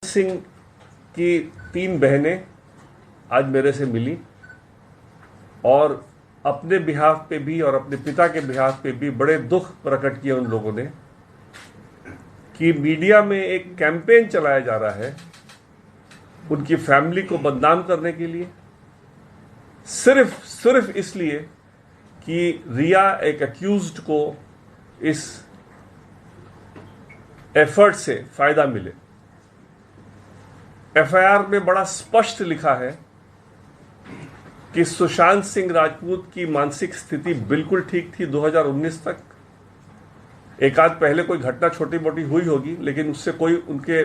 सिंह की 3 बहनें आज मेरे से मिली और अपने बिहाफ पे भी और अपने पिता के बिहाफ पे भी बड़े दुख प्रकट किए उन लोगों ने कि मीडिया में एक कैंपेन चलाया जा रहा है उनकी फैमिली को बदनाम करने के लिए, सिर्फ इसलिए कि रिया एक अक्यूज्ड को इस एफर्ट से फायदा मिले। एफआईआर में बड़ा स्पष्ट लिखा है कि सुशांत सिंह राजपूत की मानसिक स्थिति बिल्कुल ठीक थी 2019 तक। एक आध पहले कोई घटना छोटी मोटी हुई होगी, लेकिन उससे कोई उनके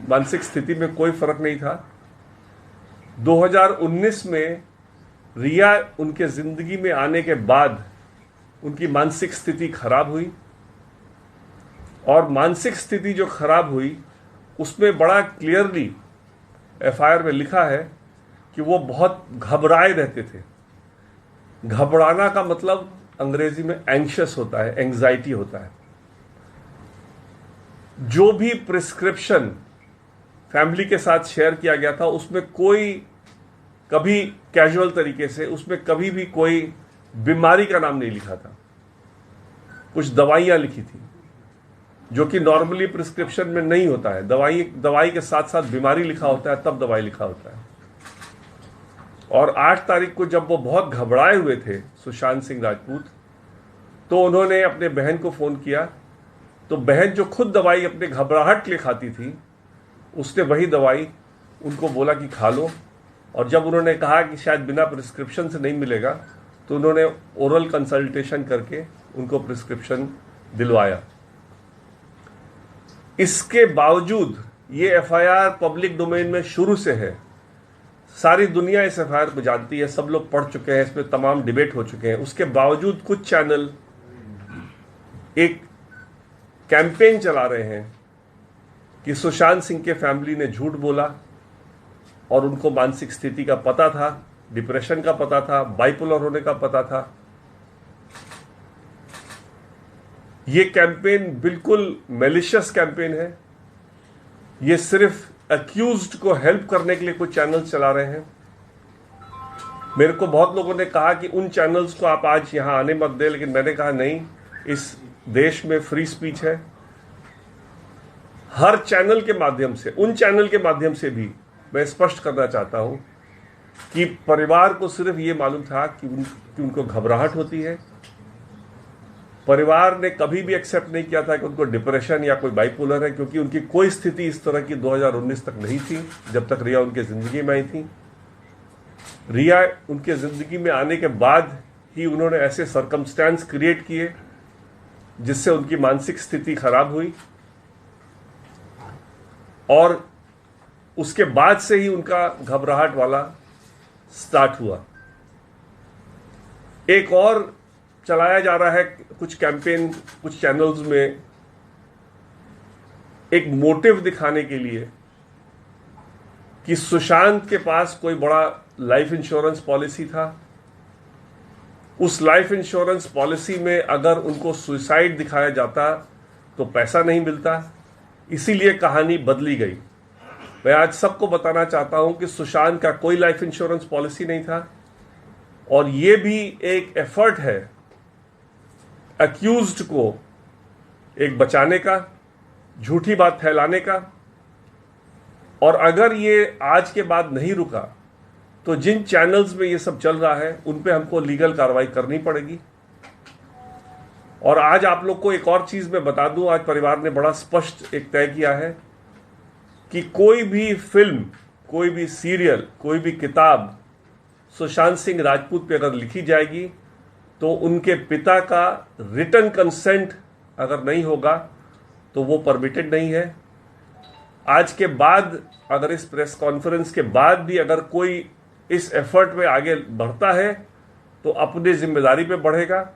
मानसिक स्थिति में कोई फर्क नहीं था। 2019 में रिया उनके जिंदगी में आने के बाद उनकी मानसिक स्थिति खराब हुई और मानसिक स्थिति जो खराब हुई उसमें बड़ा क्लियरली एफआईआर में लिखा है कि वो बहुत घबराए रहते थे। घबराना का मतलब अंग्रेजी में एंग्शियस होता है, एंग्जाइटी होता है। जो भी प्रिस्क्रिप्शन फैमिली के साथ शेयर किया गया था उसमें कोई कभी कैजुअल तरीके से उसमें कभी भी कोई बीमारी का नाम नहीं लिखा था। कुछ दवाइयां लिखी थी जो कि नॉर्मली प्रिस्क्रिप्शन में नहीं होता है। दवाई के साथ साथ बीमारी लिखा होता है, तब दवाई लिखा होता है। और 8 तारीख को जब वो बहुत घबराए हुए थे सुशांत सिंह राजपूत, तो उन्होंने अपने बहन को फोन किया। तो बहन जो खुद दवाई अपने घबराहट के लिए खाती थी, उसने वही दवाई उनको बोला कि खा लो। और जब उन्होंने कहा कि शायद बिना प्रिस्क्रिप्शन से नहीं मिलेगा, तो उन्होंने ओरल कंसल्टेशन करके उनको प्रिस्क्रिप्शन दिलवाया। इसके बावजूद ये एफआईआर पब्लिक डोमेन में शुरू से है। सारी दुनिया इस एफआईआर को जानती है, सब लोग पढ़ चुके हैं, इसमें तमाम डिबेट हो चुके हैं। उसके बावजूद कुछ चैनल एक कैंपेन चला रहे हैं कि सुशांत सिंह के फैमिली ने झूठ बोला और उनको मानसिक स्थिति का पता था, डिप्रेशन का पता था, बाइपोलर होने का पता था। ये कैंपेन बिल्कुल मैलिशियस कैंपेन है। ये सिर्फ अक्यूज्ड को हेल्प करने के लिए कुछ चैनल्स चला रहे हैं। मेरे को बहुत लोगों ने कहा कि उन चैनल्स को आप आज यहां आने मत दे, लेकिन मैंने कहा नहीं, इस देश में फ्री स्पीच है। हर चैनल के माध्यम से, उन चैनल के माध्यम से भी मैं स्पष्ट करना चाहता हूं कि परिवार को सिर्फ ये मालूम था कि उनको घबराहट होती है। परिवार ने कभी भी एक्सेप्ट नहीं किया था कि उनको डिप्रेशन या कोई बाइपोलर है, क्योंकि उनकी कोई स्थिति इस तरह की 2019 तक नहीं थी, जब तक रिया उनके जिंदगी में आई थी। रिया उनके जिंदगी में आने के बाद ही उन्होंने ऐसे सर्कमस्टेंस क्रिएट किए जिससे उनकी मानसिक स्थिति खराब हुई और उसके बाद से ही उनका घबराहट वाला स्टार्ट हुआ। एक और चलाया जा रहा है कुछ कैंपेन कुछ चैनल्स में, एक मोटिव दिखाने के लिए कि सुशांत के पास कोई बड़ा लाइफ इंश्योरेंस पॉलिसी था। उस लाइफ इंश्योरेंस पॉलिसी में अगर उनको सुसाइड दिखाया जाता तो पैसा नहीं मिलता, इसीलिए कहानी बदली गई। मैं आज सबको बताना चाहता हूं कि सुशांत का कोई लाइफ इंश्योरेंस पॉलिसी नहीं था और यह भी एक एफर्ट है अक्यूज्ड को एक बचाने का, झूठी बात फैलाने का। और अगर ये आज के बाद नहीं रुका तो जिन चैनल्स में ये सब चल रहा है उन पे हमको लीगल कार्रवाई करनी पड़ेगी। और आज आप लोग को एक और चीज मैं बता दूं, आज परिवार ने बड़ा स्पष्ट एक तय किया है कि कोई भी फिल्म, कोई भी सीरियल, कोई भी किताब सुशांत सिंह राजपूत पे अगर लिखी जाएगी तो उनके पिता का रिटन कंसेंट अगर नहीं होगा तो वो परमिटेड नहीं है। आज के बाद अगर इस प्रेस कॉन्फ्रेंस के बाद भी अगर कोई इस एफर्ट में आगे बढ़ता है तो अपनी जिम्मेदारी पे बढ़ेगा,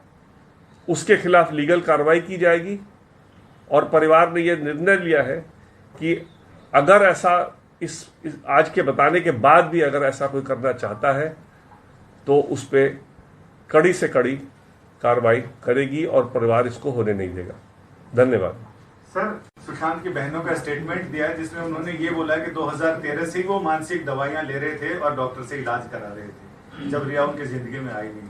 उसके खिलाफ लीगल कार्रवाई की जाएगी। और परिवार ने यह निर्णय लिया है कि अगर ऐसा इस आज के बताने के बाद भी अगर ऐसा कोई करना चाहता है तो उस पर कड़ी से कड़ी कार्रवाई करेगी और परिवार इसको होने नहीं देगा। धन्यवाद। सर, सुशांत की बहनों का स्टेटमेंट दिया है जिसमें उन्होंने ये बोला कि 2013 से ही वो मानसिक दवाइयां ले रहे थे और डॉक्टर से इलाज करा रहे थे, जब रिया उनकी जिंदगी में आई नहीं थी।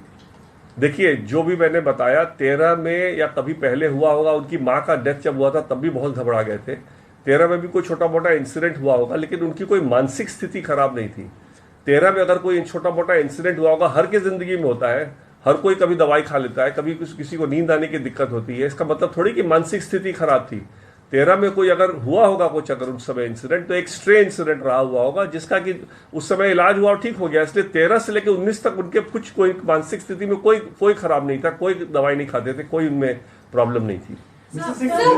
देखिए, जो भी मैंने बताया 13 में या कभी पहले हुआ होगा, उनकी माँ का डेथ जब हुआ था तब भी बहुत घबरा गए थे। 13 में भी कोई छोटा मोटा इंसिडेंट हुआ होगा, लेकिन उनकी कोई मानसिक स्थिति खराब नहीं थी। 13 में अगर कोई छोटा मोटा इंसिडेंट हुआ होगा, हर की जिंदगी में होता है, हर कोई कभी दवाई खा लेता है, कभी किसी को नींद आने की दिक्कत होती है। इसका मतलब थोड़ी कि मानसिक स्थिति खराब थी। 13 में कोई अगर हुआ होगा कुछ, अगर उस समय इंसिडेंट, तो एक स्ट्रे इंसिडेंट रहा हुआ होगा जिसका कि उस समय इलाज हुआ और ठीक हो गया। इसलिए 13 से लेकर 19 तक उनके कुछ कोई मानसिक स्थिति में कोई खराब नहीं था, कोई दवाई नहीं खाते थे, कोई उनमें प्रॉब्लम नहीं थी। Sir,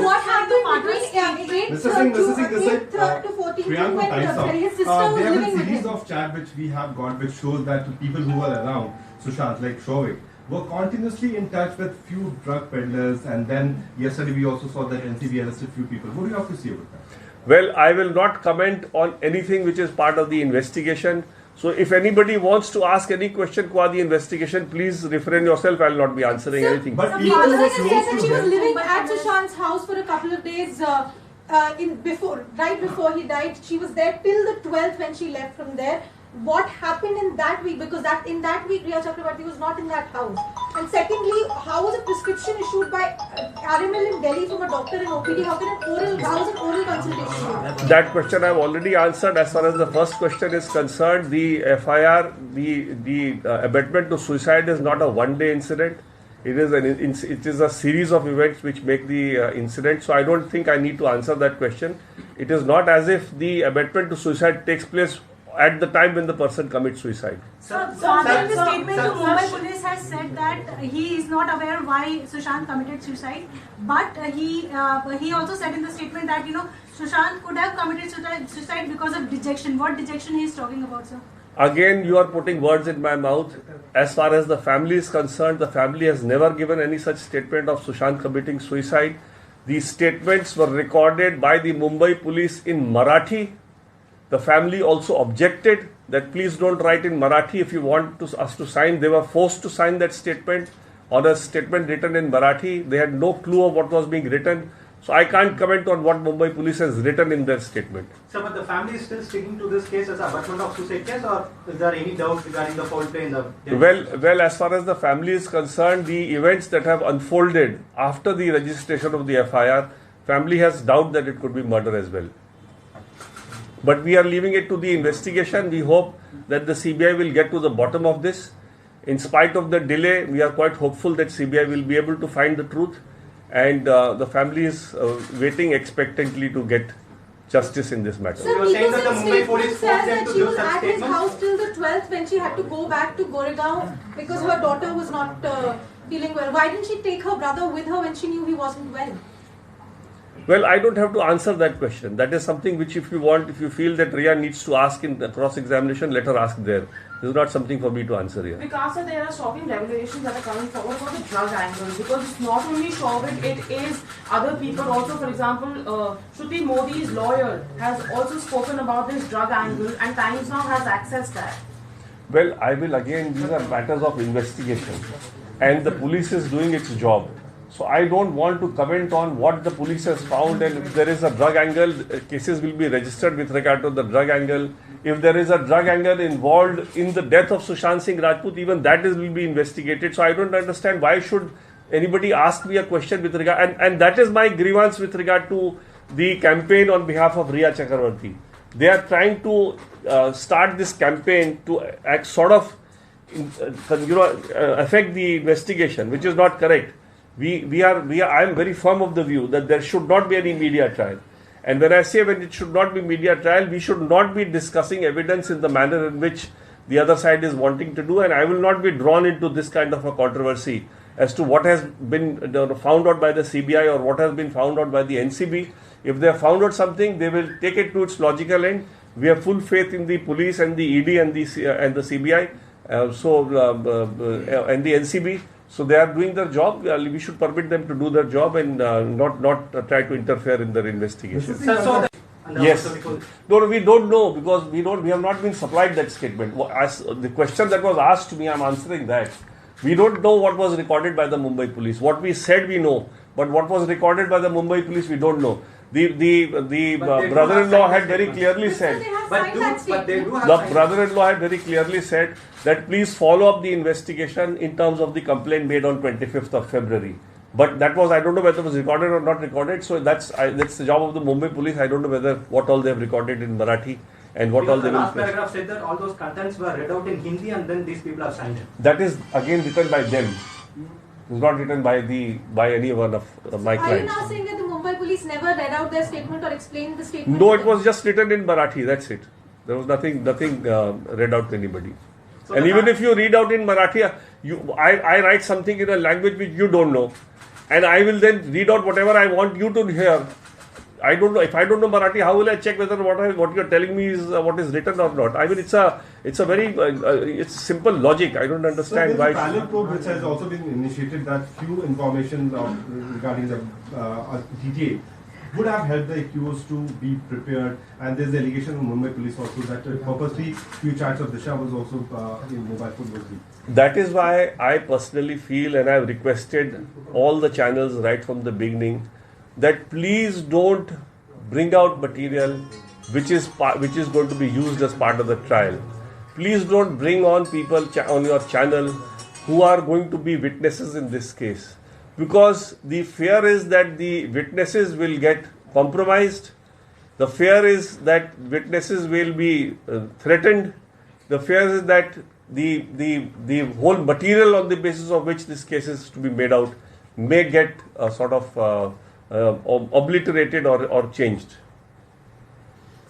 what happened between 8th to 14th when his sister was There living is a with series him? of chat which we have got which shows that the people who were around Sushant, like Shovik, were continuously in touch with few drug peddlers, and then yesterday we also saw that NCB arrested few people. What do you have to say about that? Well, I will not comment on anything which is part of the investigation. So if anybody wants to ask any question about the investigation, please refrain yourself. I will not be answering Sir, anything. But Some people people were said close that to she was him. living at Sushant's house for a couple of days right before he died. She was there till the 12th when she left from there. What happened in that week? Because in that week, Riya Chakrabarti was not in that house. And secondly, how was a prescription issued by RML in Delhi from a doctor in OPD? How was an oral consultation? That question I have already answered. As far as the first question is concerned, the FIR, the abetment to suicide is not a one-day incident. It is a series of events which make the incident. So I don't think I need to answer that question. It is not as if the abetment to suicide takes place at the time when the person commits suicide. Father in the statement to Mumbai police has said that he is not aware why Sushant committed suicide, but he also said in the statement that Sushant could have committed suicide because of dejection. What dejection he is talking about, sir? Again, you are putting words in my mouth. As far as the family is concerned, the family has never given any such statement of Sushant committing suicide. These statements were recorded by the Mumbai police in Marathi. The family also objected that please don't write in Marathi if you want us to sign. They were forced to sign that statement on a statement written in Marathi. They had no clue of what was being written. So I can't comment on what Mumbai police has written in their statement. Sir, but the family is still sticking to this case as a abetment of suicide case, or is there any doubt regarding the foul play in the... Well, as far as the family is concerned, the events that have unfolded after the registration of the FIR, family has doubt that it could be murder as well. But we are leaving it to the investigation. We hope that the CBI will get to the bottom of this. In spite of the delay, we are quite hopeful that CBI will be able to find the truth, and the family is waiting expectantly to get justice in this matter. Sir, You are saying that the Peterson Mumbai police statement forced says them that to she do was such at his statements? house till the 12th when she had to go back to Goregaon because her daughter was not feeling well. Why didn't she take her brother with her when she knew he wasn't well? Well, I don't have to answer that question. That is something which if you feel that Riya needs to ask in the cross-examination, let her ask there. This is not something for me to answer here. Because there are shocking revelations that are coming forward about the drug angle. Because it's not only Shovik, it is other people also. For example, Shruti Modi's lawyer has also spoken about this drug angle, and Times Now has accessed that. Well, I will again, these are matters of investigation, and the police is doing its job. So I don't want to comment on what the police has found, and if there is a drug angle, cases will be registered with regard to the drug angle. If there is a drug angle involved in the death of Sushant Singh Rajput, even that will be investigated. So I don't understand why should anybody ask me a question with regard, and that is my grievance with regard to the campaign on behalf of Riya Chakrabarti. They are trying to start this campaign to affect the investigation, which is not correct. I am very firm of the view that there should not be any media trial. And when I say when it should not be media trial, we should not be discussing evidence in the manner in which the other side is wanting to do. And I will not be drawn into this kind of a controversy as to what has been found out by the CBI or what has been found out by the NCB. If they have found out something, they will take it to its logical end. We have full faith in the police and the ED and the CBI and the NCB. So they are doing their job. We should permit them to do their job and not try to interfere in their investigation. Sir, so Yes. No, we don't know because we have not been supplied that statement. As the question that was asked to me, I'm answering that. We don't know what was recorded by the Mumbai police. What we said we know, but what was recorded by the Mumbai police we don't know. do brother-in-law have had signed very statements. clearly But said. they have But signed that but they statement. do have The signed- brother-in-law had very clearly said that please follow up the investigation in terms of the complaint made on 25th of February. But that was, I don't know whether it was recorded or not recorded. So that's the job of the Mumbai police. I don't know whether what all they have recorded in Marathi and what all Because they the will last press. paragraph said that all those contents were read out in Hindi and then these people have signed it. That is again written by them. It's not written by any one of my Are you clients. now saying that the Mumbai police never read out their statement or explained the statement? No, to it them? was just written in Marathi. That's it. There was nothing read out to anybody. So And the even fact- if you read out in Marathi, I write something in a language which you don't know, and I will then read out whatever I want you to hear. I don't know if I don't know Marathi. How will I check whether what you're telling me is what is written or not? I mean, it's a very it's simple logic. I don't So understand there's why. a parallel probe which has also been initiated that few information regarding the detail would have helped the accused to be prepared. And there's the allegation of Mumbai police also that purposely few chats of Disha was also in mobile phone was leaked. That is why I personally feel, and I've requested all the channels right from the beginning, that please don't bring out material which is going to be used as part of the trial. Please don't bring on people on your channel who are going to be witnesses in this case, because the fear is that the witnesses will get compromised. The fear is that witnesses will be threatened. The fear is that the whole material on the basis of which this case is to be made out may get sort of obliterated or changed.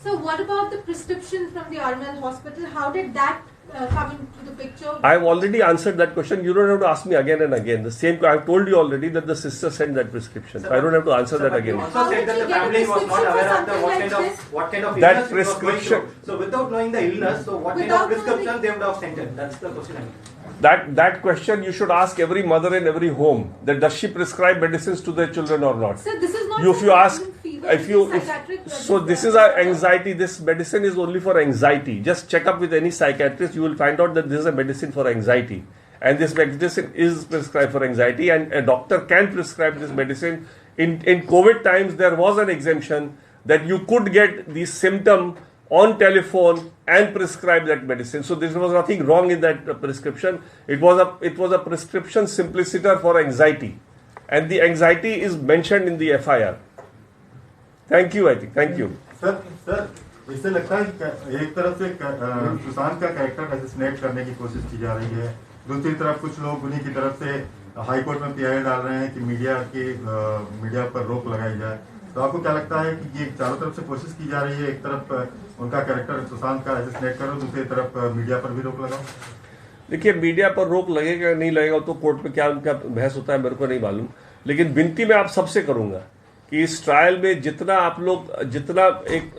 So what about the prescription from the Arnell Hospital? How did that come into the picture? I've already answered that question. You don't have to ask me again and again. The same. I've told you already that the sister sent that prescription. So I don't have to answer that But again. You also How said did that you the get a family was not prescription for aware of something like what kind of That illness it was going prescription- through. So without knowing the illness, so what kind Without of prescription knowing- they would have sent it? That's the question I mean. That question you should ask every mother in every home. That does she prescribe medicines to their children or not? Sir, this is not If you ask, fever, if you, this is psychiatric so this is a anxiety. This medicine is only for anxiety. Just check up with any psychiatrist. You will find out that this is a medicine for anxiety, and this medicine is prescribed for anxiety, and a doctor can prescribe this medicine. In COVID times, there was an exemption that you could get the symptom on telephone and prescribe that medicine. So there was nothing wrong in that prescription. It was a prescription simpliciter for anxiety, and the anxiety is mentioned in the FIR. Thank you, I think. Thank you. Sir इससे लगता है कि एक तरफ से सुशांत का character assassinate करने की कोशिश की जा रही है, दूसरी तरफ कुछ लोग उन्हीं की तरफ से हाई कोर्ट में पीआई डाल रहे हैं कि मीडिया पर रोक लगाई जाए। तो आपको क्या लगता है कि ये चारों तरफ से कोशिश की जा रही है, एक तरफ उनका कैरेक्टर सुशांत का असैसिनेट करो, दूसरी तरफ मीडिया पर भी रोक लगाओ? देखिए, मीडिया पर रोक लगेगा नहीं लगेगा तो कोर्ट में क्या उनका बहस होता है मेरे को नहीं मालूम, लेकिन विनती मैं आप सबसे करूंगा कि इस ट्रायल में जितना एक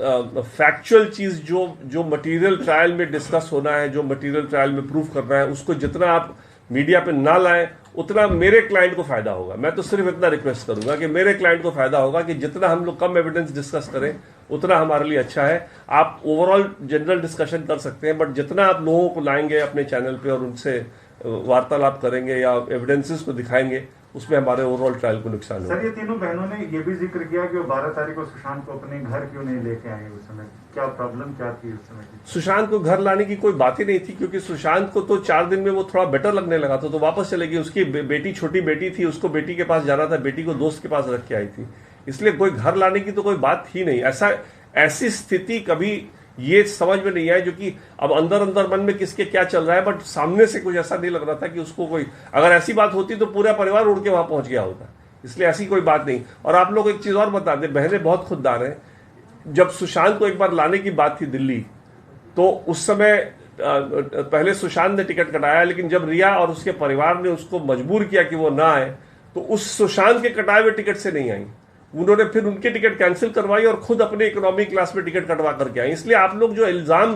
फैक्चुअल चीज जो मटेरियल ट्रायल में डिस्कस होना है, जो मटेरियल ट्रायल में प्रूफ करना है, उसको जितना आप मीडिया पे ना लाएं उतना मेरे क्लाइंट को फायदा होगा। मैं तो सिर्फ इतना रिक्वेस्ट करूंगा कि मेरे क्लाइंट को फायदा होगा कि जितना हम लोग कम एविडेंस डिस्कस करें उतना हमारे लिए अच्छा है। आप ओवरऑल जनरल डिस्कशन कर सकते हैं, बट जितना आप लोगों को लाएंगे अपने चैनल पे और उनसे वार्तालाप करेंगे या एविडेंसेस को दिखाएंगे, उसमें हमारे ओवरऑल ट्रायल को नुकसान होगा। सर, ये तीनों बहनों ने ये भी जिक्र किया कि वो 12 तारीख को सुशांत को अपने घर क्यों नहीं लेके आए उस समय, क्या प्रॉब्लम क्या थी उस समय की? सुशांत को घर लाने की कोई बात ही नहीं थी, क्योंकि सुशांत को तो 4 दिन में वो थोड़ा बेटर लगने लगा तो वापस चले गई। उसकी बेटी, छोटी बेटी थी, उसको बेटी के पास जाना था, बेटी को दोस्त के पास रख के आई थी, इसलिए कोई घर लाने की तो कोई बात ही नहीं। ऐसी स्थिति कभी ये समझ में नहीं आया, जो कि अब अंदर मन में किसके क्या चल रहा है, बट सामने से कुछ ऐसा नहीं लग रहा था कि उसको कोई, अगर ऐसी बात होती तो पूरा परिवार उड़ के वहां पहुंच गया होता, इसलिए ऐसी कोई बात नहीं। और आप लोग एक चीज और बता दें, बहनें बहुत खुददार हैं। जब सुशांत को एक बार लाने की बात थी दिल्ली, तो उस समय पहले सुशांत ने टिकट कटाया, लेकिन जब रिया और उसके परिवार ने उसको मजबूर किया कि वो ना आए, तो उस सुशांत के कटाए हुए टिकट से नहीं आई। उन्होंने फिर उनकी टिकट कैंसिल करवाई और खुद अपने इकोनॉमी क्लास में टिकट कटवा करके आई। इसलिए आप लोग जो इल्जाम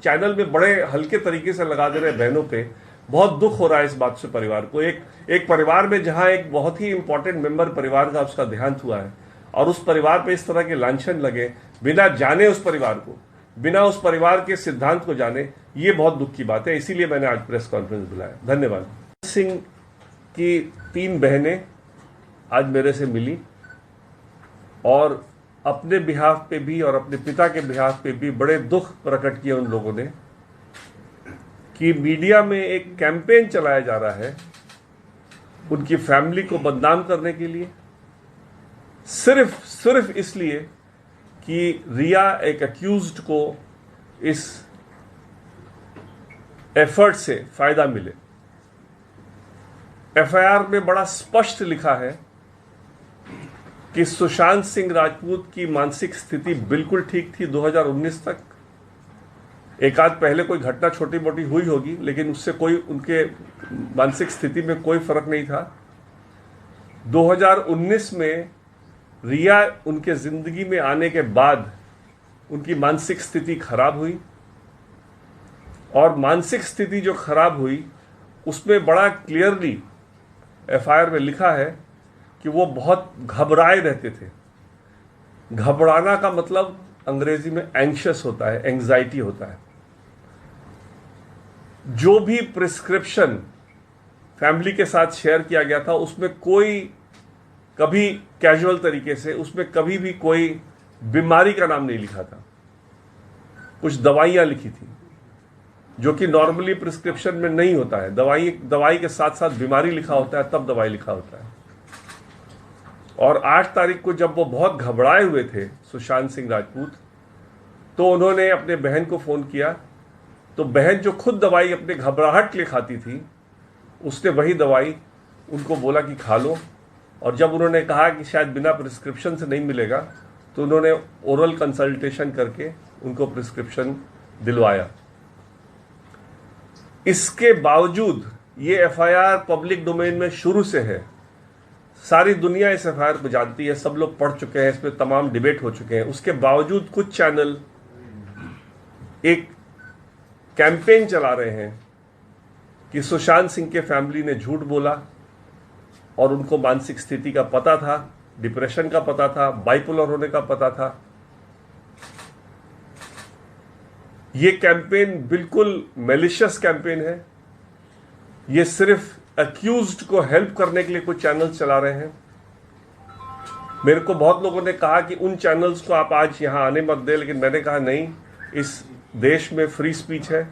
चैनल में बड़े हल्के तरीके से लगा दे रहे हैं बहनों पे, बहुत दुख हो रहा है इस बात से परिवार को। एक परिवार में जहां एक बहुत ही इंपॉर्टेंट मेंबर परिवार का उसका देहांत हुआ है और उस परिवार पे इस तरह के लांछन लगे बिना जाने उस परिवार को, बिना उस परिवार के सिद्धांत को जाने, ये बहुत दुख की बात है। इसीलिए मैंने आज प्रेस कॉन्फ्रेंस बुलाया। धन्यवाद। सिंह की 3 बहनें आज मेरे से मिली और अपने बिहाफ पे भी और अपने पिता के बिहाफ पे भी बड़े दुख प्रकट किए उन लोगों ने कि मीडिया में एक कैंपेन चलाया जा रहा है उनकी फैमिली को बदनाम करने के लिए, सिर्फ इसलिए कि रिया एक अक्यूज्ड को इस एफर्ट से फायदा मिले। एफआईआर में बड़ा स्पष्ट लिखा है कि सुशांत सिंह राजपूत की मानसिक स्थिति बिल्कुल ठीक थी 2019 तक। एक आध पहले कोई घटना छोटी मोटी हुई होगी, लेकिन उससे कोई उनके मानसिक स्थिति में कोई फर्क नहीं था। 2019 में रिया उनके जिंदगी में आने के बाद उनकी मानसिक स्थिति खराब हुई, और मानसिक स्थिति जो खराब हुई उसमें बड़ा क्लियरली एफआईआर में लिखा है कि वो बहुत घबराए रहते थे। घबराना का मतलब अंग्रेजी में एंग्शियस होता है, एंग्जाइटी होता है। जो भी प्रिस्क्रिप्शन फैमिली के साथ शेयर किया गया था उसमें कोई कभी कैजुअल तरीके से उसमें कभी भी कोई बीमारी का नाम नहीं लिखा था। कुछ दवाइयां लिखी थी जो कि नॉर्मली प्रिस्क्रिप्शन में नहीं होता है। दवाई के साथ साथ बीमारी लिखा होता है, तब दवाई लिखा होता है। और 8 तारीख को जब वो बहुत घबराए हुए थे सुशांत सिंह राजपूत, तो उन्होंने अपने बहन को फ़ोन किया। तो बहन जो खुद दवाई अपने घबराहट के लिए खाती थी, उसने वही दवाई उनको बोला कि खा लो। और जब उन्होंने कहा कि शायद बिना प्रिस्क्रिप्शन से नहीं मिलेगा, तो उन्होंने ओरल कंसल्टेशन करके उनको प्रिस्क्रिप्शन दिलवाया। इसके बावजूद ये एफआईआर पब्लिक डोमेन में शुरू से है, सारी दुनिया इस एफआईआर को जानती है, सब लोग पढ़ चुके हैं, इस पर तमाम डिबेट हो चुके हैं। उसके बावजूद कुछ चैनल एक कैंपेन चला रहे हैं कि सुशांत सिंह के फैमिली ने झूठ बोला और उनको मानसिक स्थिति का पता था, डिप्रेशन का पता था, बाइपोलर होने का पता था। ये कैंपेन बिल्कुल मैलिशियस कैंपेन है। ये सिर्फ अक्यूज्ड को हेल्प करने के लिए कुछ चैनल्स चला रहे हैं। मेरे को बहुत लोगों ने कहा कि उन चैनल्स को आप आज यहां आने मत दें, लेकिन मैंने कहा नहीं, इस देश में फ्री स्पीच है।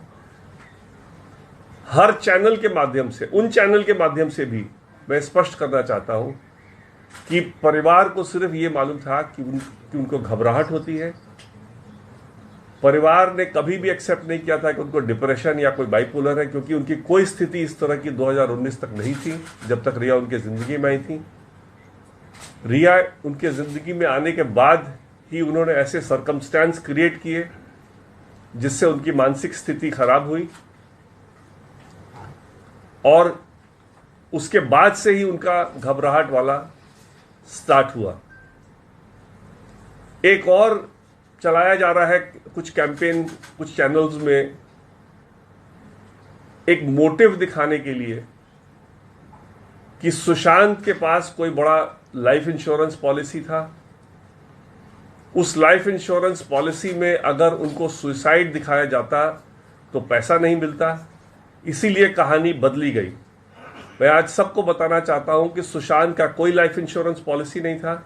हर चैनल के माध्यम से, उन चैनल के माध्यम से भी मैं स्पष्ट करना चाहता हूं कि परिवार को सिर्फ ये मालूम था कि उनको घबराहट होती है। परिवार ने कभी भी एक्सेप्ट नहीं किया था कि उनको डिप्रेशन या कोई बाइपोलर है, क्योंकि उनकी कोई स्थिति इस तरह की 2019 तक नहीं थी, जब तक रिया उनके जिंदगी में आई थी। रिया उनके जिंदगी में आने के बाद ही उन्होंने ऐसे सर्कमस्टेंस क्रिएट किए जिससे उनकी मानसिक स्थिति खराब हुई, और उसके बाद से ही उनका घबराहट वाला स्टार्ट हुआ। एक और चलाया जा रहा है कुछ कैंपेन कुछ चैनल्स में, एक मोटिव दिखाने के लिए कि सुशांत के पास कोई बड़ा लाइफ इंश्योरेंस पॉलिसी था। उस लाइफ इंश्योरेंस पॉलिसी में अगर उनको सुसाइड दिखाया जाता तो पैसा नहीं मिलता, इसीलिए कहानी बदली गई। मैं आज सबको बताना चाहता हूं कि सुशांत का कोई लाइफ इंश्योरेंस पॉलिसी नहीं था,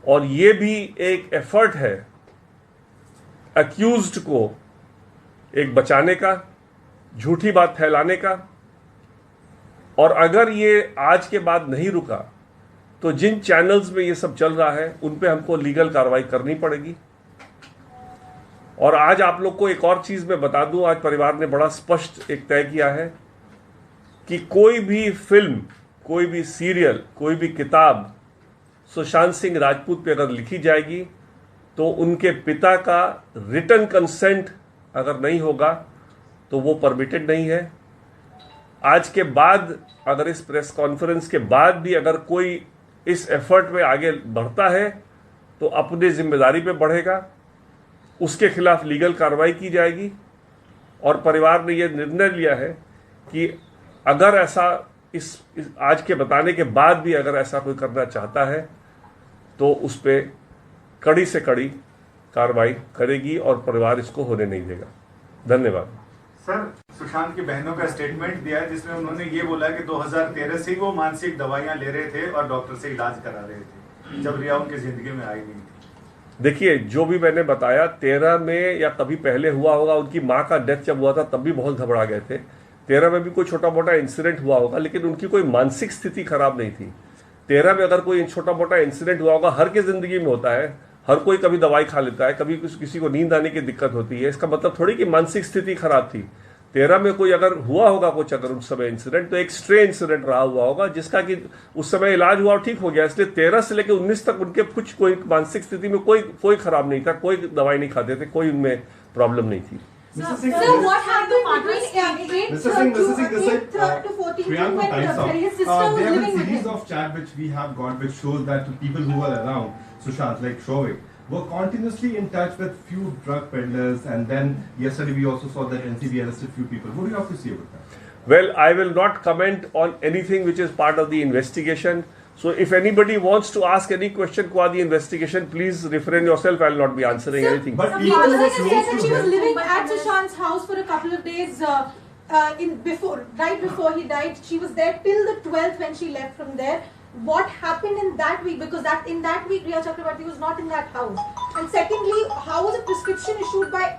और ये भी एक एफर्ट है अक्यूज्ड को एक बचाने का, झूठी बात फैलाने का। और अगर ये आज के बाद नहीं रुका तो जिन चैनल्स में ये सब चल रहा है उन पे हमको लीगल कार्रवाई करनी पड़ेगी। और आज आप लोग को एक और चीज मैं बता दूं, आज परिवार ने बड़ा स्पष्ट एक तय किया है कि कोई भी फिल्म, कोई भी सीरियल, कोई भी किताब सुशांत सिंह राजपूत पे अगर लिखी जाएगी तो उनके पिता का रिटन कंसेंट अगर नहीं होगा तो वो परमिटेड नहीं है। आज के बाद अगर इस प्रेस कॉन्फ्रेंस के बाद भी अगर कोई इस एफर्ट में आगे बढ़ता है तो अपनी जिम्मेदारी पे बढ़ेगा, उसके खिलाफ लीगल कार्रवाई की जाएगी। और परिवार ने यह निर्णय लिया है कि अगर ऐसा इस आज के बताने के बाद भी अगर ऐसा कोई करना चाहता है तो उस पर कड़ी से कड़ी कार्रवाई करेगी और परिवार इसको होने नहीं देगा। धन्यवाद। सर, सुशांत की बहनों का स्टेटमेंट दिया है जिसमें उन्होंने ये बोला कि 2013 से वो मानसिक दवाइयां ले रहे थे और डॉक्टर से इलाज करा रहे थे, जब रिया उनकी जिंदगी में आई नहीं थी। देखिए, जो भी मैंने बताया 13 में या कभी पहले हुआ होगा, उनकी माँ का डेथ जब हुआ था तब भी बहुत घबरा गए थे। 13 में भी कोई छोटा मोटा इंसिडेंट हुआ होगा, लेकिन उनकी कोई मानसिक स्थिति खराब नहीं थी। 13 में अगर कोई छोटा मोटा इंसिडेंट हुआ होगा, हर की जिंदगी में होता है, हर कोई कभी दवाई खा लेता है, कभी किसी को नींद आने की दिक्कत होती है। इसका मतलब थोड़ी कि मानसिक स्थिति खराब थी। 13 में कोई अगर हुआ होगा कुछ, अगर उस समय इंसिडेंट, तो एक स्ट्रे इंसिडेंट रहा हुआ होगा जिसका कि उस समय इलाज हुआ और ठीक हो गया। इसलिए 13 से लेकर 19 तक उनके कुछ कोई मानसिक स्थिति में कोई खराब नहीं था, कोई दवाई नहीं खाते थे, कोई उनमें प्रॉब्लम नहीं थी। So what happened between 8th to 14th Priyanka, when time's up. his sister was There living are a with series him? of chat which we have got which shows that the people who were around Sushant, like Shovik, were continuously in touch with few drug peddlers, and then yesterday we also saw that NCB arrested few people. What do you have to say about that? Well, I will not comment on anything which is part of the investigation. So if anybody wants to ask any question about the investigation, please refrain yourself. I will not be answering Sir, anything. But Some people people were said close that to she was them. living at Sushant's house for a couple of days right before he died. She was there till the 12th when she left from there. What happened in that week? Because in that week, Riya Chakrabarti was not in that house. And secondly, how was a prescription issued by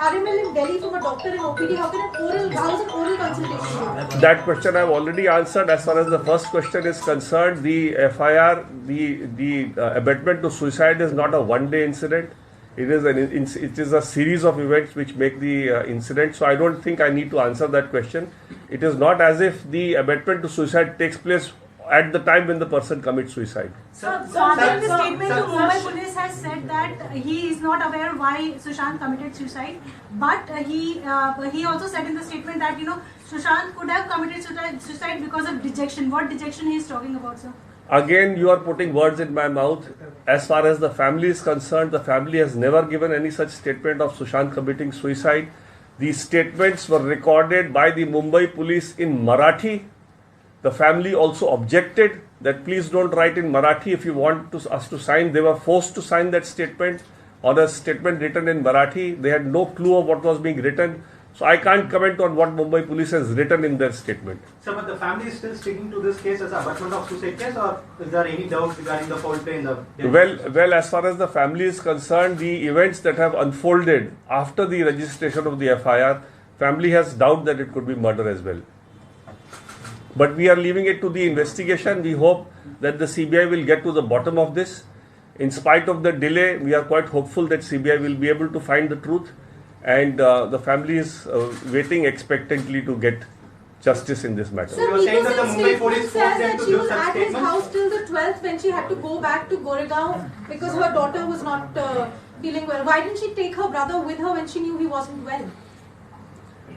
RML in Delhi from a doctor in OPD? How was an oral consultation? That question I have already answered. As far as the first question is concerned, the FIR, the abetment to suicide is not a one-day incident. It is a series of events which make the incident. So I don't think I need to answer that question. It is not as if the abetment to suicide takes place at the time when the person commits suicide. Father in the statement to Mumbai police has said that he is not aware why Sushant committed suicide, but he also said in the statement that Sushant could have committed suicide because of dejection. What dejection he is talking about, sir? Again, you are putting words in my mouth. As far as the family is concerned, the family has never given any such statement of Sushant committing suicide. These statements were recorded by the Mumbai police in Marathi. The family also objected that please don't write in Marathi if you want us to sign. They were forced to sign that statement on a statement written in Marathi. They had no clue of what was being written. So I can't comment on what Mumbai police has written in their statement. Sir, but the family is still sticking to this case as abetment of suicide case, or is there any doubt regarding the foul play in the... Well, as far as the family is concerned, the events that have unfolded after the registration of the FIR, family has doubt that it could be murder as well. But we are leaving it to the investigation. We hope that the CBI will get to the bottom of this. In spite of the delay, we are quite hopeful that CBI will be able to find the truth. And the family is waiting expectantly to get justice in this matter. Sir, You were saying that the Nico's Mumbai police statement forced says them that to she give was such at his statements? house till the 12th when she had to go back to Goregaon because her daughter was not feeling well. Why didn't she take her brother with her when she knew he wasn't well?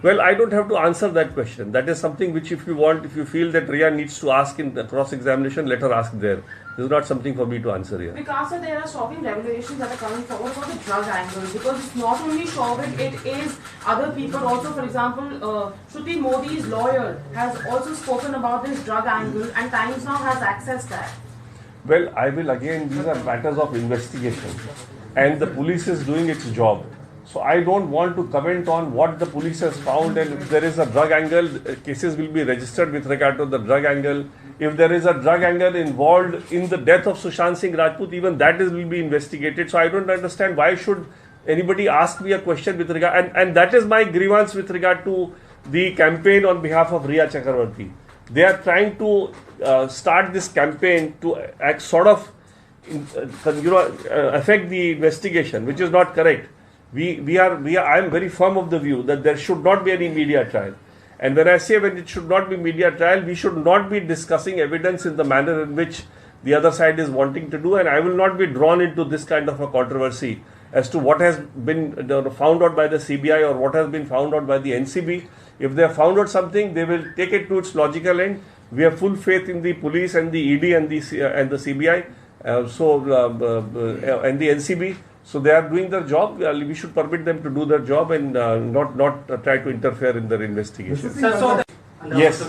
Well, I don't have to answer that question. That is something which if you feel that Riya needs to ask in the cross-examination, let her ask there. This is not something for me to answer here. Because there are shocking revelations that are coming forward for the drug angle. Because it's not only Shovik, it is other people also. For example, Shruti Modi's lawyer has also spoken about this drug angle, and Times Now has accessed that. Well, I will again, these are matters of investigation. And the police is doing its job. So I don't want to comment on what the police has found, and if there is a drug angle, cases will be registered with regard to the drug angle. If there is a drug angle involved in the death of Sushant Singh Rajput, even that will be investigated. So I don't understand why should anybody ask me a question with regard, and that is my grievance with regard to the campaign on behalf of Riya Chakrabarti. They are trying to start this campaign to sort of affect the investigation, which is not correct. I am very firm of the view that there should not be any media trial. And when I say when it should not be media trial, we should not be discussing evidence in the manner in which the other side is wanting to do. And I will not be drawn into this kind of a controversy as to what has been found out by the CBI or what has been found out by the NCB. If they have found out something, they will take it to its logical end. We have full faith in the police and the ED and the CBI and the NCB. So they are doing their job. We should permit them to do their job and not try to interfere in their investigation. Sir, so Yes.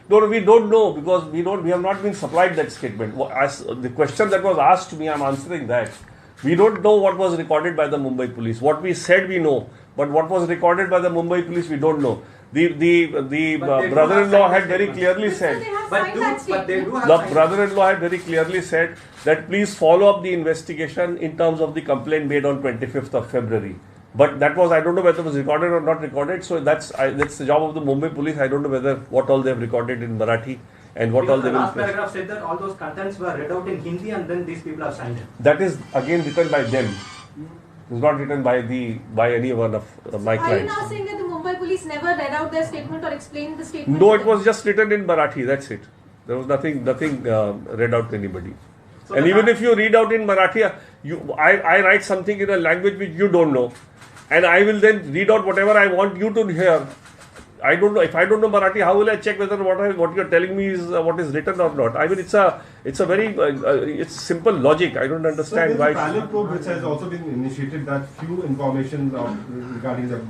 No, we don't know because we have not been supplied that statement. As the question that was asked to me, I'm answering that. We don't know what was recorded by the Mumbai police. What we said we know, but what was recorded by the Mumbai police we don't know. The But they do brother-in-law have had very signed clearly So said. they have But signed that they statement. do have The signed- brother-in-law had very clearly said that please follow up the investigation in terms of the complaint made on 25th of February. But that was, I don't know whether it was recorded or not recorded. So that's the job of the Mumbai police. I don't know whether what all they have recorded in Marathi and what all Because they the last will. paragraph said that all those contents were read out in Hindi and then these people have signed it. That is again written by them. It's not written by any one of my Are you clients. now saying that the Mumbai police never read out their statement or explained the statement? No, to it them? was just written in Marathi. That's it. There was nothing read out to anybody. So And the even fact- if you read out in Marathi, I write something in a language which you don't know, and I will then read out whatever I want you to hear. I don't know if I don't know Marathi. How will I check whether what you're telling me is what is written or not? I mean, it's a very it's simple logic. I don't So understand there's why. a parallel probe which has also been initiated that few information regarding the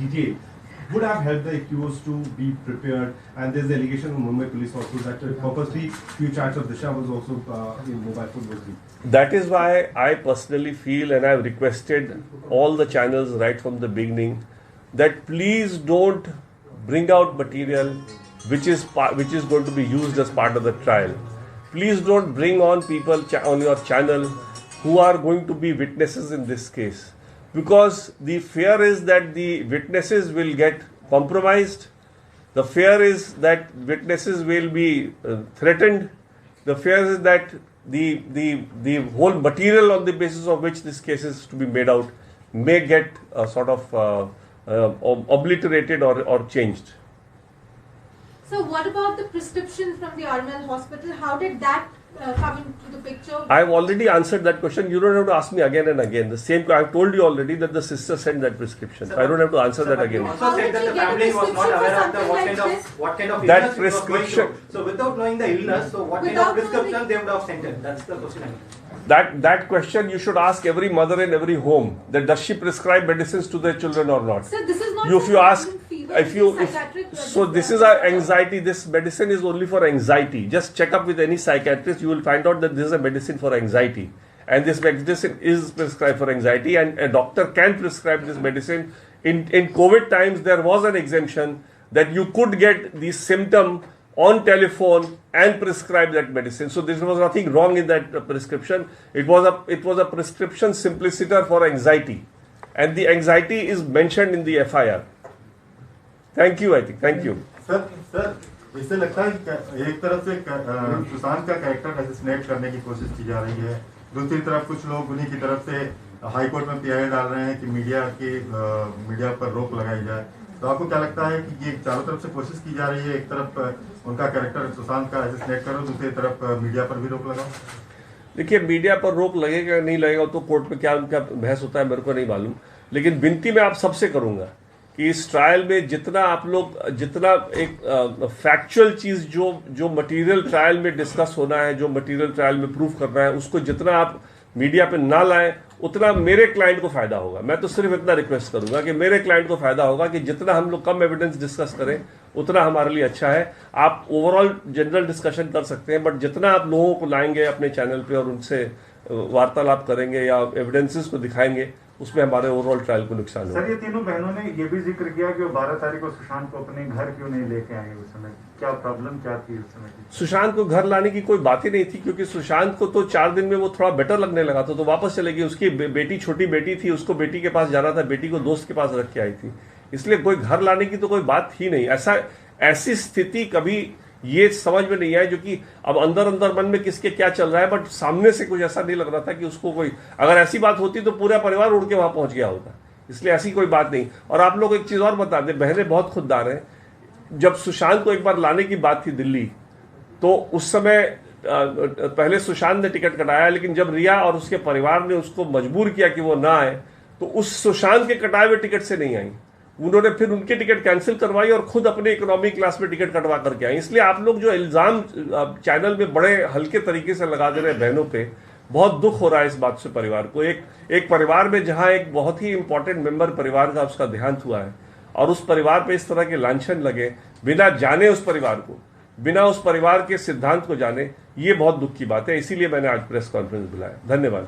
DTA would have helped the accused to be prepared, and there's the allegation from Mumbai police also that purposely few chats of Disha was also in mobile phone was leaked. That is why I personally feel, and I've requested all the channels right from the beginning, that please don't bring out material which is going to be used as part of the trial. Please don't bring on people on your channel who are going to be witnesses in this case, because the fear is that the witnesses will get compromised. The fear is that witnesses will be threatened. The fear is that the whole material on the basis of which this case is to be made out may get sort of obliterated or changed. So what about the prescription from the RML hospital? How did that come into the picture? I've already answered that question. You don't have to ask me again and again. The same. I've told you already that the sister sent that prescription. So I don't have to answer Sir, that but you again. also How said did that she the get a family was not prescription for aware of something what like kind this? of what kind of That illness it was going prescription- through. So without knowing the illness, so what kind Without of knowing prescription the- they would have sent it? That's the question I mean. That question you should ask every mother in every home. That does she prescribe medicines to their children or not? So this is not If for you ask, violent fever, if you, this is psychiatric, so this is our anxiety. This medicine is only for anxiety. Just check up with any psychiatrist. You will find out that this is a medicine for anxiety, and this medicine is prescribed for anxiety. And a doctor can prescribe this medicine. In COVID times, there was an exemption that you could get the symptom on telephone and prescribe that medicine. So there was nothing wrong in that prescription. It was a prescription simpliciter for anxiety, and the anxiety is mentioned in the FIR. Thank you, I think. Thank you. Sir इससे लगता है कि एक तरफ से सुशांत का character assassinate करने की कोशिश की जा रही है, दूसरी तरफ कुछ लोग उन्हीं की तरफ से हाई कोर्ट में पीआई डाल रहे हैं कि मीडिया पर रोक लगाई जाए। तो आपको क्या लगता है कि ये चारों तरफ से कोशिश की जा रही है, एक तरफ उनका कैरेक्टर सुशांत का असैसिनेट करो, दूसरी तरफ मीडिया पर भी रोक लगाओ? देखिए, मीडिया पर रोक लगेगा नहीं लगेगा तो कोर्ट में क्या बहस होता है मेरे को नहीं मालूम, लेकिन विनती मैं आप सबसे करूंगा कि इस ट्रायल में जितना एक फैक्चुअल चीज जो मटेरियल ट्रायल में डिस्कस होना है, जो मटेरियल ट्रायल में प्रूव करना है, उसको जितना आप मीडिया पे ना लाएं उतना मेरे क्लाइंट को फायदा होगा। मैं तो सिर्फ इतना रिक्वेस्ट करूंगा कि मेरे क्लाइंट को फायदा होगा कि जितना हम लोग कम एविडेंस डिस्कस करें उतना हमारे लिए अच्छा है। आप ओवरऑल जनरल डिस्कशन कर सकते हैं, बट जितना आप लोगों को लाएंगे अपने चैनल पे और उनसे वार्तालाप करेंगे या एविडेंसेस को दिखाएंगे, उसमें हमारे ओवरऑल ट्रायल को नुकसान होगा। सर, ये तीनों बहनों ने ये भी जिक्र किया कि वो 12 तारीख को सुशांत को अपने घर क्यों नहीं लेके आए उस समय? क्या प्रॉब्लम क्या थी उस समय की? सुशांत को घर लाने की कोई बात ही नहीं थी, क्योंकि सुशांत को तो 4 दिन में वो थोड़ा बेटर लगने लगा था तो वापस चले गई। उसकी बेटी, छोटी बेटी थी, उसको बेटी के पास जाना था, बेटी को दोस्त के पास रख के आई थी, इसलिए कोई घर लाने की तो कोई बात ही नहीं। ऐसी स्थिति कभी ये समझ में नहीं आई, जो कि अब अंदर मन में किसके क्या चल रहा है, बट सामने से कुछ ऐसा नहीं लग रहा था कि उसको कोई, अगर ऐसी बात होती तो पूरा परिवार उड़ के वहां पहुंच गया होता, इसलिए ऐसी कोई बात नहीं। और आप लोग एक चीज और बता दें, बहनें बहुत खुददार हैं। जब सुशांत को एक बार लाने की बात थी दिल्ली, तो उस समय पहले सुशांत ने टिकट कटाया, लेकिन जब रिया और उसके परिवार ने उसको मजबूर किया कि वो ना आए, तो उस सुशांत के कटाए हुए टिकट से नहीं आई, उन्होंने फिर उनकी टिकट कैंसिल करवाई और खुद अपने इकोनॉमी क्लास में टिकट कटवा करके आई। इसलिए आप लोग जो इल्जाम चैनल में बड़े हल्के तरीके से लगा दे रहे हैं बहनों पे, बहुत दुख हो रहा है इस बात से परिवार को। एक परिवार में जहां एक बहुत ही इंपॉर्टेंट मेंबर परिवार का उसका देहांत हुआ है और उस परिवार पे इस तरह के लांछन लगे, बिना जाने उस परिवार को, बिना उस परिवार के सिद्धांत को जाने, ये बहुत दुख की बात है। इसीलिए मैंने आज प्रेस कॉन्फ्रेंस बुलाया। धन्यवाद।